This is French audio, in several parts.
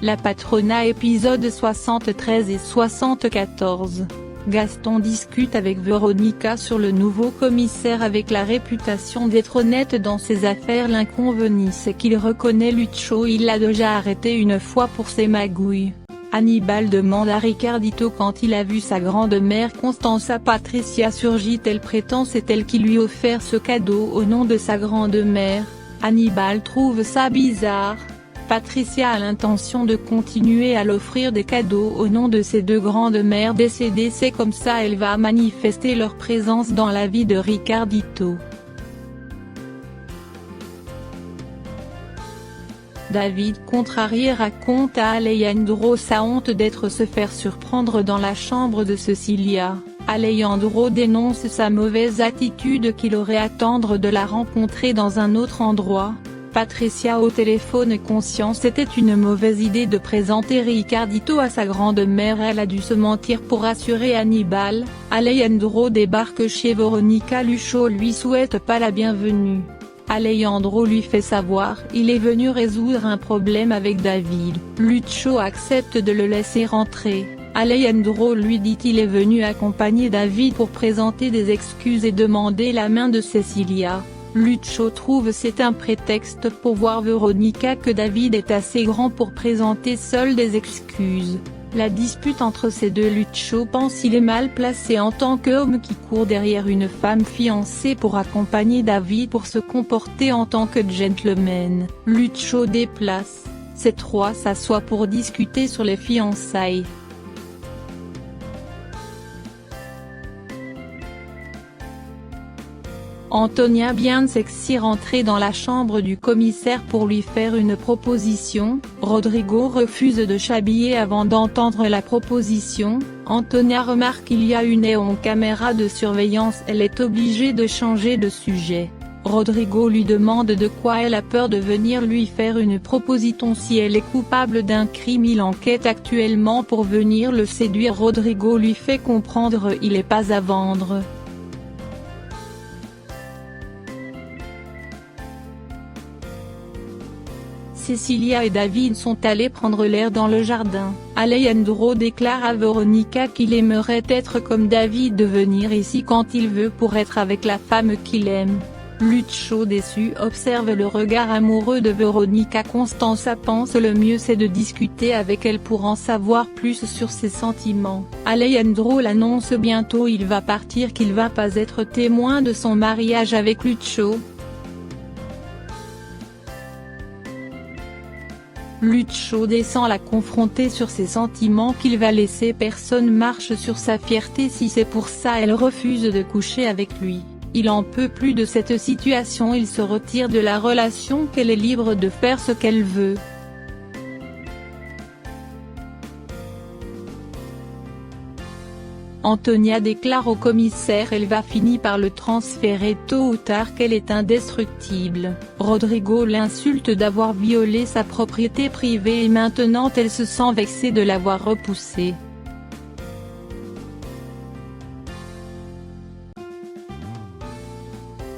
La Patrona épisode 73 et 74. Gaston discute avec Véronica sur le nouveau commissaire avec la réputation d'être honnête dans ses affaires. L'inconvénient c'est qu'il reconnaît Lucio, il l'a déjà arrêté une fois pour ses magouilles. Hannibal demande à Ricardito quand il a vu sa grande-mère Constanza Patricia surgit-elle prétend c'est elle qui lui offert ce cadeau au nom de sa grande-mère. Hannibal trouve ça bizarre. Patricia a l'intention de continuer à l'offrir des cadeaux au nom de ses deux grandes-mères décédées, c'est comme ça elle va manifester leur présence dans la vie de Ricardito. David contrarié raconte à Alejandro sa honte d'être se faire surprendre dans la chambre de Cecilia. Alejandro dénonce sa mauvaise attitude qu'il aurait attendre de la rencontrer dans un autre endroit. Patricia au téléphone conscient c'était une mauvaise idée de présenter Ricardito à sa grande-mère, elle a dû se mentir pour rassurer Hannibal. Alejandro débarque chez Véronica, Lucio lui souhaite pas la bienvenue. Alejandro lui fait savoir il est venu résoudre un problème avec David. Lucio accepte de le laisser rentrer. Alejandro lui dit il est venu accompagner David pour présenter des excuses et demander la main de Cecilia. Lucio trouve c'est un prétexte pour voir Véronica que David est assez grand pour présenter seul des excuses. La dispute entre ces deux, Lucio pense il est mal placé en tant qu'homme qui court derrière une femme fiancée pour accompagner David pour se comporter en tant que gentleman. Lucio déplace. Ces trois s'assoient pour discuter sur les fiançailles. Antonia bien sexy rentrée dans la chambre du commissaire pour lui faire une proposition. Rodrigo refuse de s'habiller avant d'entendre la proposition. Antonia remarque qu'il y a une caméra de surveillance, elle est obligée de changer de sujet. Rodrigo lui demande de quoi elle a peur de venir lui faire une proposition si elle est coupable d'un crime. Il enquête actuellement pour venir le séduire. Rodrigo lui fait comprendre il n'est pas à vendre. Cecilia et David sont allés prendre l'air dans le jardin. Alejandro déclare à Véronica qu'il aimerait être comme David, de venir ici quand il veut pour être avec la femme qu'il aime. Lucio déçu observe le regard amoureux de Véronica. Constanza pense le mieux c'est de discuter avec elle pour en savoir plus sur ses sentiments. Alejandro l'annonce bientôt il va partir, qu'il va pas être témoin de son mariage avec Lucio. Lucio descend la confronter sur ses sentiments qu'il va laisser personne marche sur sa fierté, si c'est pour ça elle refuse de coucher avec lui. Il en peut plus de cette situation, il se retire de la relation, qu'elle est libre de faire ce qu'elle veut. Antonia déclare au commissaire elle va finir par le transférer tôt ou tard, qu'elle est indestructible. Rodrigo l'insulte d'avoir violé sa propriété privée et maintenant elle se sent vexée de l'avoir repoussé.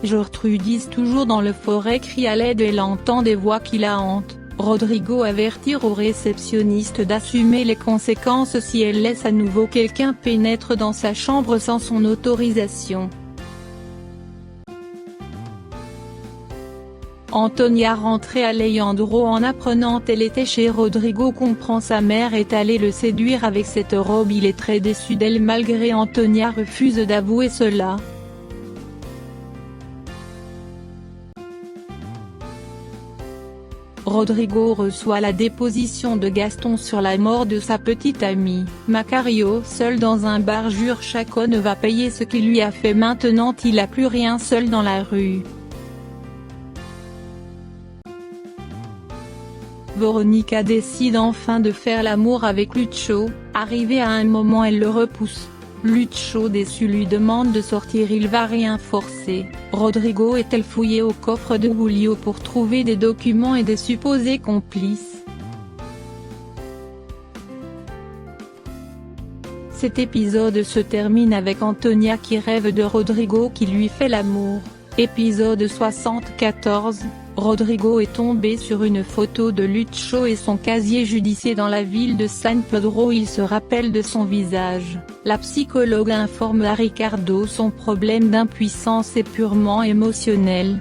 Gertrudis toujours dans le forêt crie à l'aide, elle entend des voix qui la hantent. Rodrigo avertit au réceptionniste d'assumer les conséquences si elle laisse à nouveau quelqu'un pénètre dans sa chambre sans son autorisation. Antonia rentrée à Alejandro en apprenant elle était chez Rodrigo comprend sa mère est allée le séduire avec cette robe, il est très déçu d'elle malgré Antonia refuse d'avouer cela. Rodrigo reçoit la déposition de Gaston sur la mort de sa petite amie. Macario seul dans un bar jure Chacon va payer ce qu'il lui a fait, maintenant il a plus rien seul dans la rue. Véronica décide enfin de faire l'amour avec Lucio, arrivée à un moment elle le repousse. Lucio déçu lui demande de sortir, il va rien forcer. Rodrigo est-elle fouillé au coffre de Julio pour trouver des documents et des supposés complices. Cet épisode se termine avec Antonia qui rêve de Rodrigo qui lui fait l'amour. Épisode 74, Rodrigo est tombé sur une photo de Lucho et son casier judiciaire dans la ville de San Pedro. Il se rappelle de son visage. La psychologue informe à Ricardo son problème d'impuissance est purement émotionnel.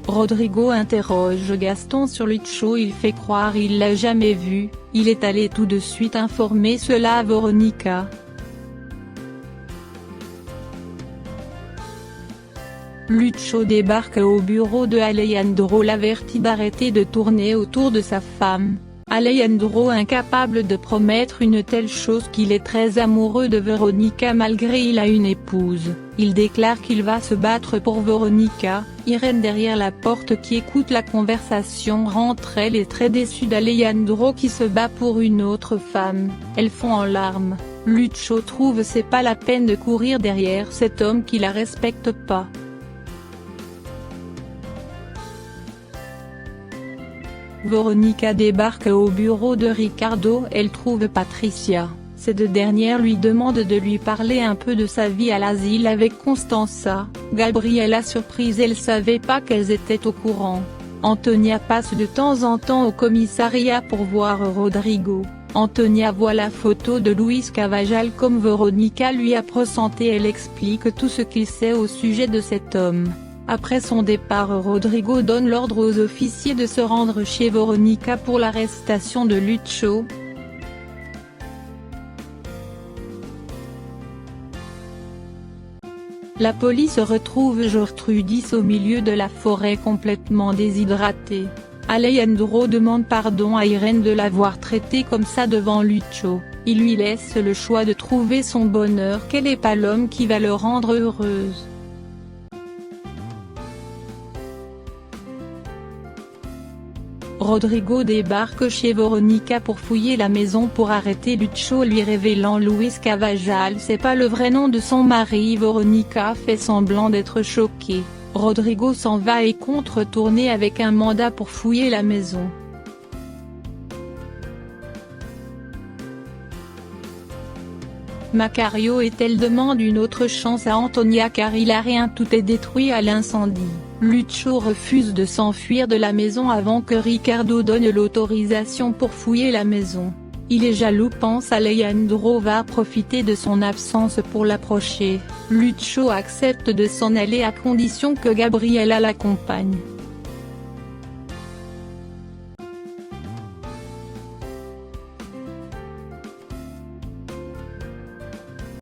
Rodrigo interroge Gaston sur Lucho. Il fait croire il l'a jamais vu, il est allé tout de suite informer cela à Veronica. Lucho débarque au bureau de Alejandro, l'avertit d'arrêter de tourner autour de sa femme. Alejandro, incapable de promettre une telle chose qu'il est très amoureux de Veronica malgré il a une épouse, il déclare qu'il va se battre pour Veronica. Irene derrière la porte qui écoute la conversation rentre, elle est très déçue d'Alejandro qui se bat pour une autre femme, elle fond en larmes. Lucho trouve c'est pas la peine de courir derrière cet homme qui la respecte pas. Veronica débarque au bureau de Ricardo, elle trouve Patricia. Ces deux dernières lui demandent de lui parler un peu de sa vie à l'asile avec Constanza. Gabriela surprise, elle savait pas qu'elles étaient au courant. Antonia passe de temps en temps au commissariat pour voir Rodrigo. Antonia voit la photo de Luis Cavajal comme Veronica lui a présenté, elle explique tout ce qu'il sait au sujet de cet homme. Après son départ, Rodrigo donne l'ordre aux officiers de se rendre chez Veronica pour l'arrestation de Lucho. La police retrouve Gertrudis au milieu de la forêt complètement déshydratée. Alejandro demande pardon à Irene de l'avoir traitée comme ça devant Lucho. Il lui laisse le choix de trouver son bonheur, qu'elle n'est pas l'homme qui va le rendre heureuse. Rodrigo débarque chez Veronica pour fouiller la maison pour arrêter Lucho, lui révélant Luis Cavajal c'est pas le vrai nom de son mari. Veronica fait semblant d'être choquée. Rodrigo s'en va et compte retourner avec un mandat pour fouiller la maison. Macario et elle demande une autre chance à Antonia car il a rien, tout est détruit à l'incendie. Lucho refuse de s'enfuir de la maison avant que Ricardo donne l'autorisation pour fouiller la maison. Il est jaloux, pense Alejandro va profiter de son absence pour l'approcher. Lucho accepte de s'en aller à condition que Gabriela l'accompagne.